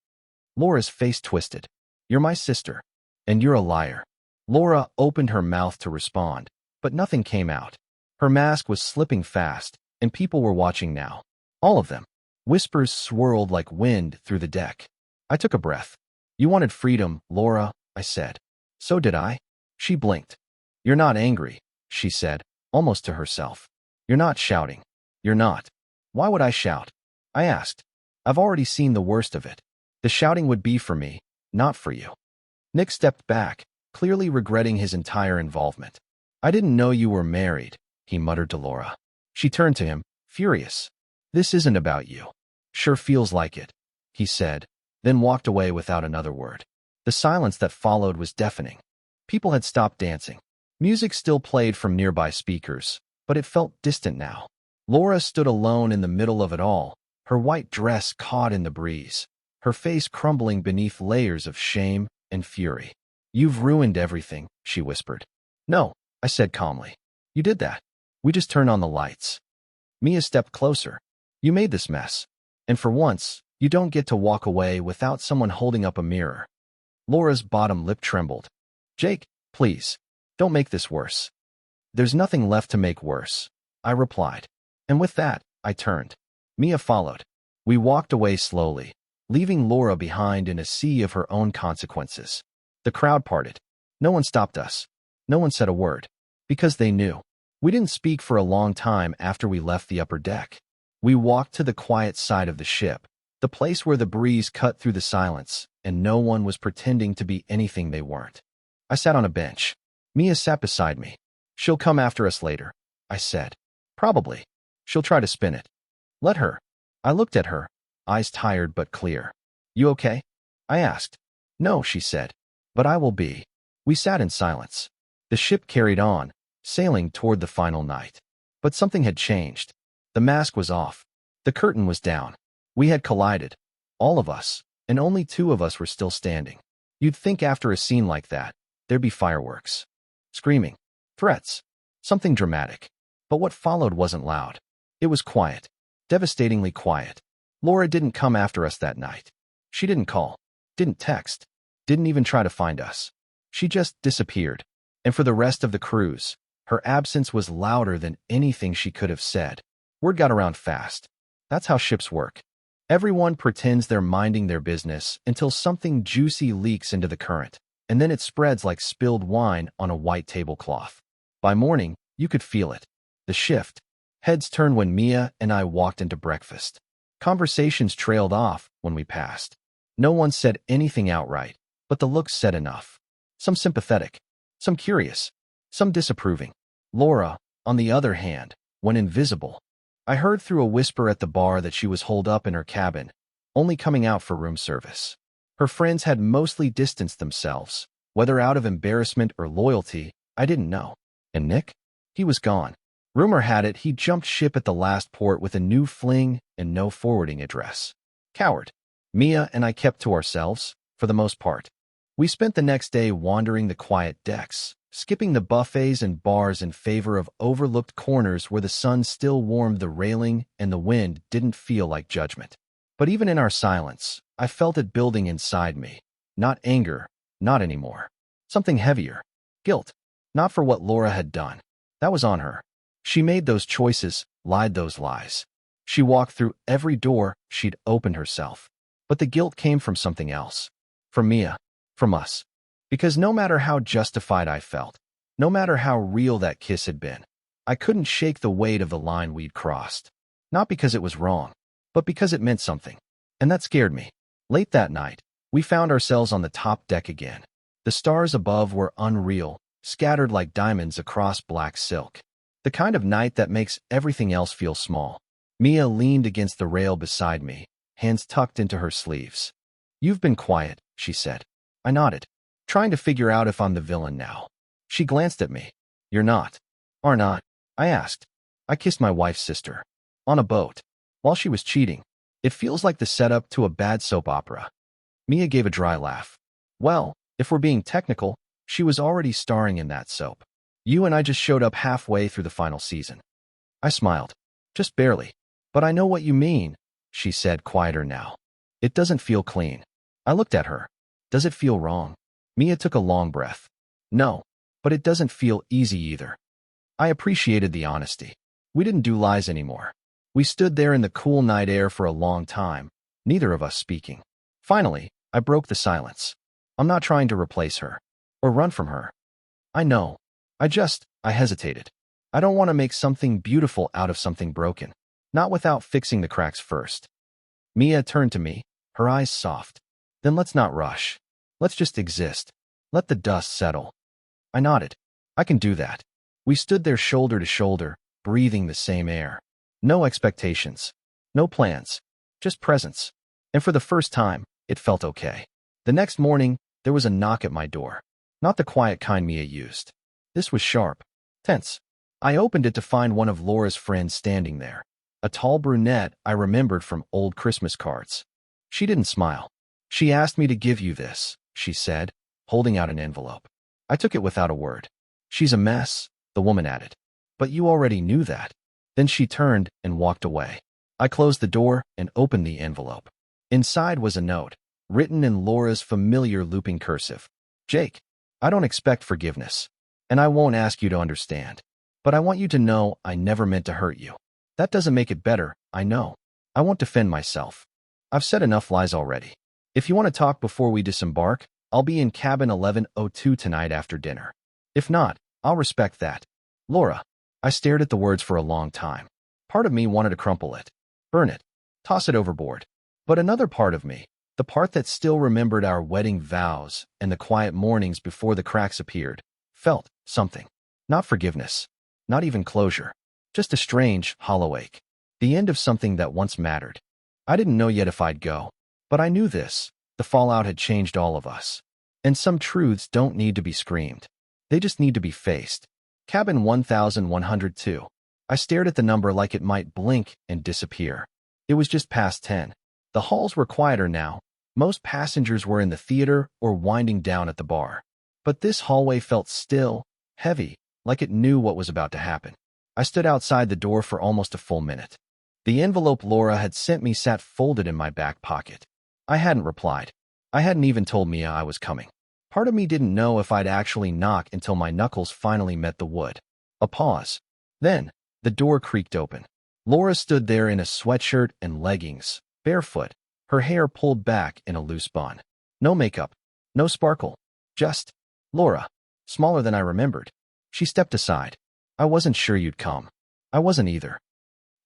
S1: Laura's face twisted. You're my sister. And you're a liar. Laura opened her mouth to respond, but nothing came out. Her mask was slipping fast, and people were watching now. All of them. Whispers swirled like wind through the deck. I took a breath. You wanted freedom, Laura, I said. So did I. She blinked. You're not angry, she said, almost to herself. You're not shouting. You're not. Why would I shout? I asked. I've already seen the worst of it. The shouting would be for me, not for you. Nick stepped back, clearly regretting his entire involvement. I didn't know you were married, he muttered to Laura. She turned to him, furious. This isn't about you. Sure feels like it, he said, then walked away without another word. The silence that followed was deafening. People had stopped dancing. Music still played from nearby speakers, but it felt distant now. Laura stood alone in the middle of it all, her white dress caught in the breeze, her face crumbling beneath layers of shame and fury. You've ruined everything, she whispered. No, I said calmly. You did that. We just turned on the lights. Mia stepped closer. You made this mess. And for once, you don't get to walk away without someone holding up a mirror. Laura's bottom lip trembled. Jake, please, don't make this worse. There's nothing left to make worse, I replied. And with that, I turned. Mia followed. We walked away slowly, leaving Laura behind in a sea of her own consequences. The crowd parted. No one stopped us. No one said a word. Because they knew. We didn't speak for a long time after we left the upper deck. We walked to the quiet side of the ship, the place where the breeze cut through the silence, and no one was pretending to be anything they weren't. I sat on a bench. Mia sat beside me. She'll come after us later, I said. Probably. She'll try to spin it. Let her. I looked at her, eyes tired but clear. You okay? I asked. No, she said. But I will be. We sat in silence. The ship carried on, sailing toward the final night. But something had changed. The mask was off. The curtain was down. We had collided. All of us, and only two of us were still standing. You'd think after a scene like that, there'd be fireworks. Screaming. Threats. Something dramatic. But what followed wasn't loud. It was quiet. Devastatingly quiet. Laura didn't come after us that night. She didn't call. Didn't text. Didn't even try to find us. She just disappeared. And for the rest of the cruise, her absence was louder than anything she could have said. Word got around fast. That's how ships work. Everyone pretends they're minding their business until something juicy leaks into the current, and then it spreads like spilled wine on a white tablecloth. By morning, you could feel it. The shift. Heads turned when Mia and I walked into breakfast. Conversations trailed off when we passed. No one said anything outright, but the looks said enough. Some sympathetic, some curious, some disapproving. Laura, on the other hand, went invisible. I heard through a whisper at the bar that she was holed up in her cabin, only coming out for room service. Her friends had mostly distanced themselves, whether out of embarrassment or loyalty, I didn't know. And Nick? He was gone. Rumor had it he jumped ship at the last port with a new fling and no forwarding address. Coward. Mia and I kept to ourselves, for the most part. We spent the next day wandering the quiet decks, skipping the buffets and bars in favor of overlooked corners where the sun still warmed the railing and the wind didn't feel like judgment. But even in our silence, I felt it building inside me. Not anger, not anymore. Something heavier. Guilt. Not for what Laura had done. That was on her. She made those choices, lied those lies. She walked through every door she'd opened herself. But the guilt came from something else. From Mia. From us. Because no matter how justified I felt, no matter how real that kiss had been, I couldn't shake the weight of the line we'd crossed. Not because it was wrong, but because it meant something. And that scared me. Late that night, we found ourselves on the top deck again. The stars above were unreal, scattered like diamonds across black silk. The kind of night that makes everything else feel small. Mia leaned against the rail beside me, hands tucked into her sleeves. You've been quiet, she said. I nodded, trying to figure out if I'm the villain now. She glanced at me. You're not. Are not? I asked. I kissed my wife's sister. On a boat. While she was cheating. It feels like the setup to a bad soap opera. Mia gave a dry laugh. Well, if we're being technical, she was already starring in that soap. You and I just showed up halfway through the final season. I smiled. Just barely. But I know what you mean, she said, quieter now. It doesn't feel clean. I looked at her. Does it feel wrong? Mia took a long breath. No, but it doesn't feel easy either. I appreciated the honesty. We didn't do lies anymore. We stood there in the cool night air for a long time, neither of us speaking. Finally, I broke the silence. I'm not trying to replace her. Or run from her. I know. I hesitated. I don't want to make something beautiful out of something broken. Not without fixing the cracks first. Mia turned to me, her eyes soft. Then let's not rush. Let's just exist. Let the dust settle. I nodded. I can do that. We stood there shoulder to shoulder, breathing the same air. No expectations. No plans. Just presence. And for the first time, it felt okay. The next morning, there was a knock at my door. Not the quiet kind Mia used. This was sharp. Tense. I opened it to find one of Laura's friends standing there. A tall brunette I remembered from old Christmas cards. She didn't smile. She asked me to give you this, she said, holding out an envelope. I took it without a word. She's a mess, the woman added. But you already knew that. Then she turned and walked away. I closed the door and opened the envelope. Inside was a note, written in Laura's familiar looping cursive. Jake, I don't expect forgiveness, and I won't ask you to understand. But I want you to know I never meant to hurt you. That doesn't make it better, I know. I won't defend myself. I've said enough lies already. If you want to talk before we disembark, I'll be in cabin 1102 tonight after dinner. If not, I'll respect that. Laura. I stared at the words for a long time. Part of me wanted to crumple it, burn it, toss it overboard. But another part of me, the part that still remembered our wedding vows and the quiet mornings before the cracks appeared, felt something. Not forgiveness. Not even closure. Just a strange, hollow ache. The end of something that once mattered. I didn't know yet if I'd go. But I knew this. The fallout had changed all of us. And some truths don't need to be screamed. They just need to be faced. Cabin 1102. I stared at the number like it might blink and disappear. It was just past 10. The halls were quieter now. Most passengers were in the theater or winding down at the bar. But this hallway felt still, heavy, like it knew what was about to happen. I stood outside the door for almost a full minute. The envelope Laura had sent me sat folded in my back pocket. I hadn't replied. I hadn't even told Mia I was coming. Part of me didn't know if I'd actually knock until my knuckles finally met the wood. A pause. Then, the door creaked open. Laura stood there in a sweatshirt and leggings, barefoot, her hair pulled back in a loose bun. No makeup. No sparkle. Just Laura. Smaller than I remembered. She stepped aside. I wasn't sure you'd come. I wasn't either.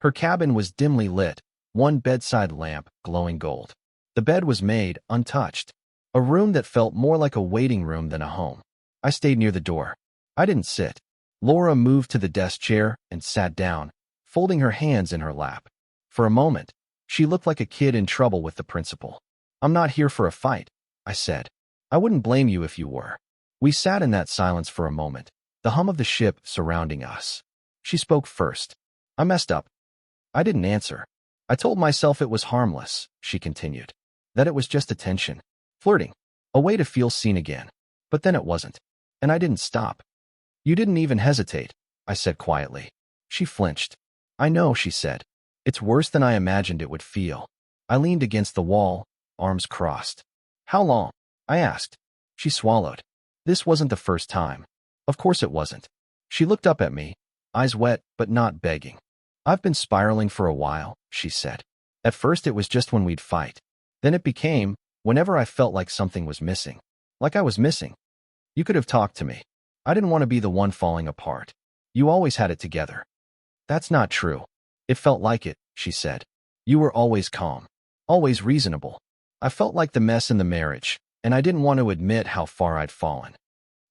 S1: Her cabin was dimly lit, one bedside lamp glowing gold. The bed was made, untouched. A room that felt more like a waiting room than a home. I stayed near the door. I didn't sit. Laura moved to the desk chair and sat down, folding her hands in her lap. For a moment, she looked like a kid in trouble with the principal. I'm not here for a fight, I said. I wouldn't blame you if you were. We sat in that silence for a moment, the hum of the ship surrounding us. She spoke first. I messed up. I didn't answer. I told myself it was harmless, she continued. That it was just attention. Flirting. A way to feel seen again. But then it wasn't. And I didn't stop. You didn't even hesitate, I said quietly. She flinched. I know, she said. It's worse than I imagined it would feel. I leaned against the wall, arms crossed. How long? I asked. She swallowed. This wasn't the first time. Of course it wasn't. She looked up at me, eyes wet but not begging. I've been spiraling for a while, she said. At first it was just when we'd fight. Then it became, whenever I felt like something was missing. Like I was missing. You could have talked to me. I didn't want to be the one falling apart. You always had it together. That's not true. It felt like it, she said. You were always calm. Always reasonable. I felt like the mess in the marriage, and I didn't want to admit how far I'd fallen.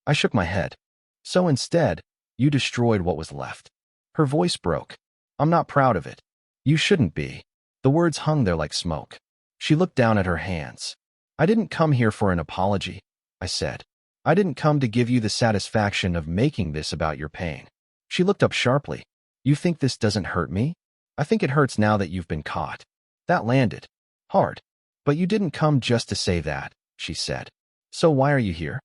S1: I shook my head. So instead, you destroyed what was left. Her voice broke. I'm not proud of it. You shouldn't be. The words hung there like smoke. She looked down at her hands. I didn't come here for an apology, I said. I didn't come to give you the satisfaction of making this about your pain. She looked up sharply. You think this doesn't hurt me? I think it hurts now that you've been caught. That landed. Hard. But you didn't come just to say that, she said. So why are you here?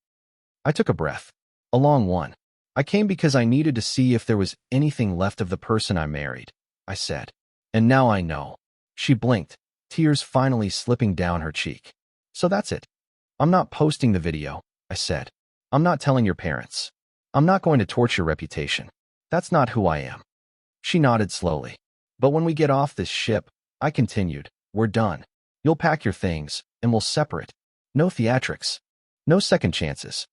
S1: I took a breath. A long one. I came because I needed to see if there was anything left of the person I married, I said. And now I know. She blinked, tears finally slipping down her cheek. So that's it. I'm not posting the video, I said. I'm not telling your parents. I'm not going to torch your reputation. That's not who I am. She nodded slowly. But when we get off this ship, I continued, we're done. You'll pack your things, and we'll separate. No theatrics. No second chances.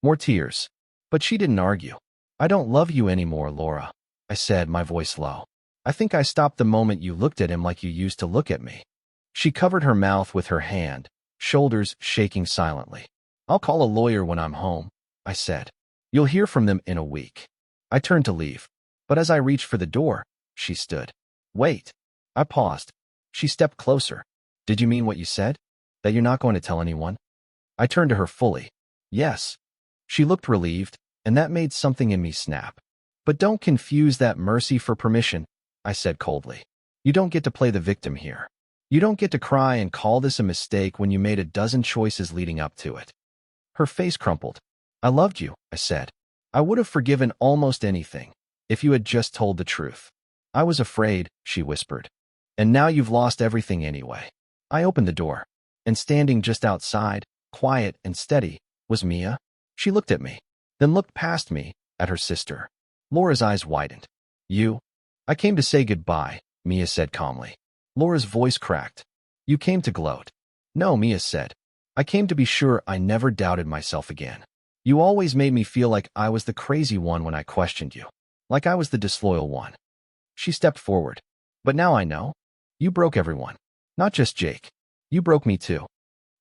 S1: More tears. But she didn't argue. I don't love you anymore, Laura, I said, my voice low. I think I stopped the moment you looked at him like you used to look at me. She covered her mouth with her hand, shoulders shaking silently. I'll call a lawyer when I'm home, I said. You'll hear from them in a week. I turned to leave, but as I reached for the door, she stood. Wait. I paused. She stepped closer. Did you mean what you said? That you're not going to tell anyone? I turned to her fully. Yes. She looked relieved, and that made something in me snap. But don't confuse that mercy for permission, I said coldly. You don't get to play the victim here. You don't get to cry and call this a mistake when you made a dozen choices leading up to it. Her face crumpled. I loved you, I said. I would have forgiven almost anything if you had just told the truth. I was afraid, she whispered. And now you've lost everything anyway. I opened the door, and standing just outside, quiet and steady, was Mia. She looked at me, then looked past me, at her sister. Laura's eyes widened. You? I came to say goodbye, Mia said calmly. Laura's voice cracked. You came to gloat. No, Mia said. I came to be sure I never doubted myself again. You always made me feel like I was the crazy one when I questioned you, like I was the disloyal one. She stepped forward. But now I know. You broke everyone. Not just Jake. You broke me too.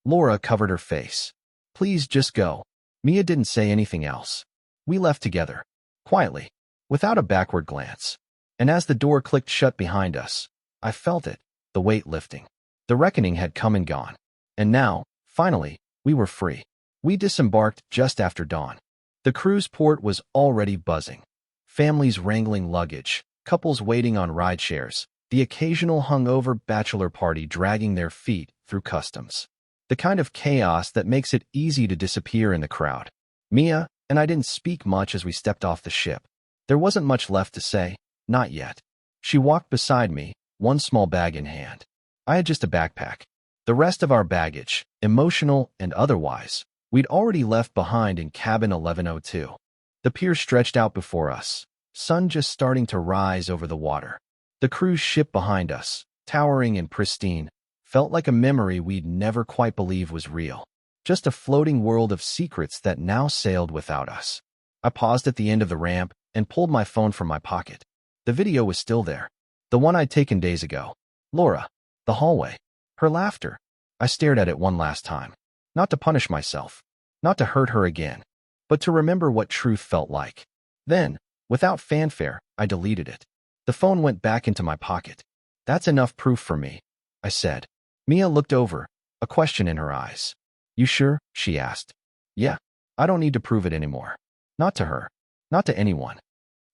S1: Laura covered her face. Please just go. Mia didn't say anything else. We left together, quietly, without a backward glance. And as the door clicked shut behind us, I felt it, the weight lifting. The reckoning had come and gone. And now, finally, we were free. We disembarked just after dawn. The cruise port was already buzzing. Families wrangling luggage, couples waiting on ride shares, the occasional hungover bachelor party dragging their feet through customs. The kind of chaos that makes it easy to disappear in the crowd. Mia and I didn't speak much as we stepped off the ship. There wasn't much left to say, not yet. She walked beside me, one small bag in hand. I had just a backpack. The rest of our baggage, emotional and otherwise, we'd already left behind in cabin 1102. The pier stretched out before us, sun just starting to rise over the water. The cruise ship behind us, towering and pristine, felt like a memory we'd never quite believe was real. Just a floating world of secrets that now sailed without us. I paused at the end of the ramp and pulled my phone from my pocket. The video was still there. The one I'd taken days ago. Laura. The hallway. Her laughter. I stared at it one last time. Not to punish myself. Not to hurt her again. But to remember what truth felt like. Then, without fanfare, I deleted it. The phone went back into my pocket. That's enough proof for me, I said. Mia looked over, a question in her eyes. You sure? She asked. Yeah. I don't need to prove it anymore. Not to her. Not to anyone.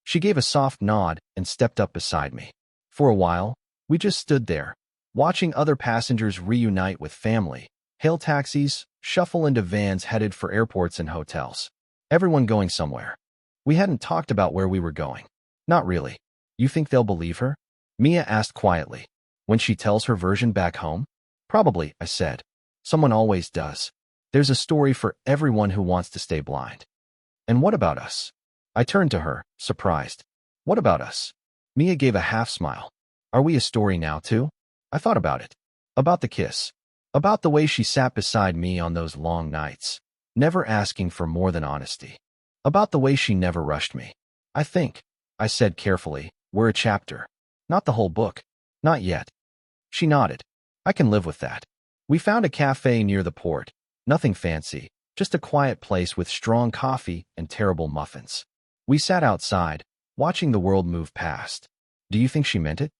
S1: She gave a soft nod and stepped up beside me. For a while, we just stood there, watching other passengers reunite with family, hail taxis, shuffle into vans headed for airports and hotels. Everyone going somewhere. We hadn't talked about where we were going. Not really. You think they'll believe her? Mia asked quietly. When she tells her version back home? Probably, I said. Someone always does. There's a story for everyone who wants to stay blind. And what about us? I turned to her, surprised. What about us? Mia gave a half smile. Are we a story now too? I thought about it. About the kiss. About the way she sat beside me on those long nights, never asking for more than honesty. About the way she never rushed me. I think, I said carefully, we're a chapter. Not the whole book. Not yet. She nodded. I can live with that. We found a cafe near the port. Nothing fancy, just a quiet place with strong coffee and terrible muffins. We sat outside, watching the world move past. Do you think she meant it?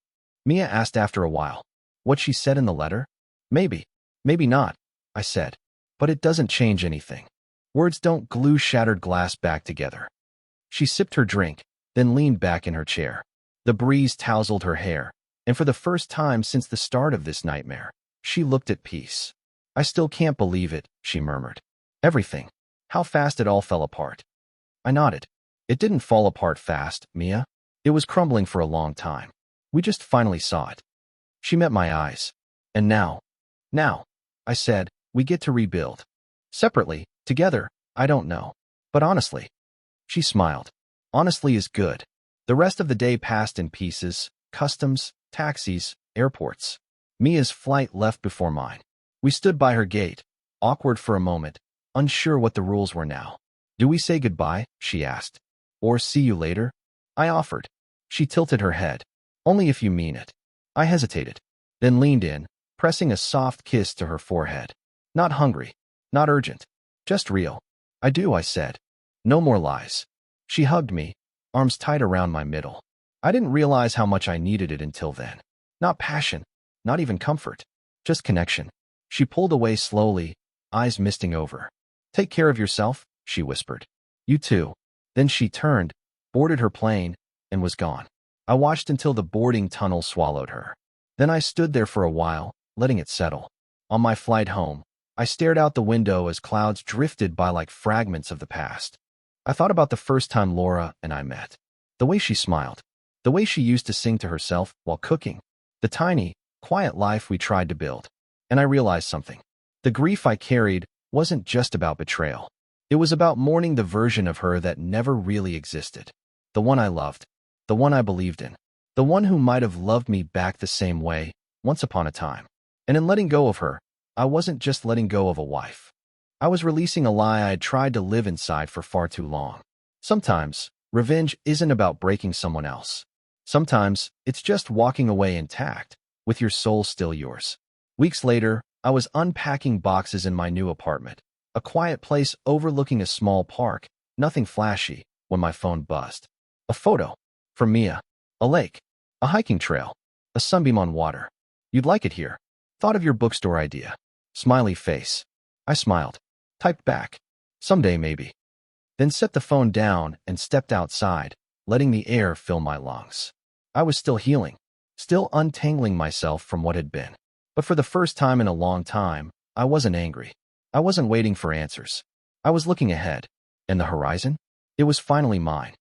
S1: Mia asked after a while. What she said in the letter? Maybe. Maybe not, I said. But it doesn't change anything. Words don't glue shattered glass back together. She sipped her drink, then leaned back in her chair. The breeze tousled her hair, and for the first time since the start of this nightmare, she looked at peace. I still can't believe it, she murmured. Everything. How fast it all fell apart. I nodded. It didn't fall apart fast, Mia. It was crumbling for a long time. We just finally saw it. She met my eyes. And now, I said, we get to rebuild. Separately, together, I don't know. But honestly. She smiled. Honestly is good. The rest of the day passed in pieces, customs, taxis, airports. Mia's flight left before mine. We stood by her gate, awkward for a moment, unsure what the rules were now. Do we say goodbye? She asked. Or see you later? I offered. She tilted her head. Only if you mean it. I hesitated, then leaned in, pressing a soft kiss to her forehead. Not hungry, not urgent, just real. I do, I said. No more lies. She hugged me, arms tight around my middle. I didn't realize how much I needed it until then. Not passion, not even comfort, just connection. She pulled away slowly, eyes misting over. Take care of yourself, she whispered. You too. Then she turned, boarded her plane, and was gone. I watched until the boarding tunnel swallowed her. Then I stood there for a while, letting it settle. On my flight home, I stared out the window as clouds drifted by like fragments of the past. I thought about the first time Laura and I met. The way she smiled. The way she used to sing to herself while cooking. The tiny, quiet life we tried to build. And I realized something. The grief I carried wasn't just about betrayal. It was about mourning the version of her that never really existed. The one I loved. The one I believed in. The one who might have loved me back the same way, once upon a time. And in letting go of her, I wasn't just letting go of a wife. I was releasing a lie I had tried to live inside for far too long. Sometimes, revenge isn't about breaking someone else. Sometimes, it's just walking away intact, with your soul still yours. Weeks later, I was unpacking boxes in my new apartment, a quiet place overlooking a small park, nothing flashy, when my phone buzzed. A photo. From Mia. A lake. A hiking trail. A sunbeam on water. You'd like it here. Thought of your bookstore idea. Smiley face. I smiled. Typed back. Someday maybe. Then set the phone down and stepped outside, letting the air fill my lungs. I was still healing, still untangling myself from what had been. But for the first time in a long time, I wasn't angry. I wasn't waiting for answers. I was looking ahead. And the horizon? It was finally mine.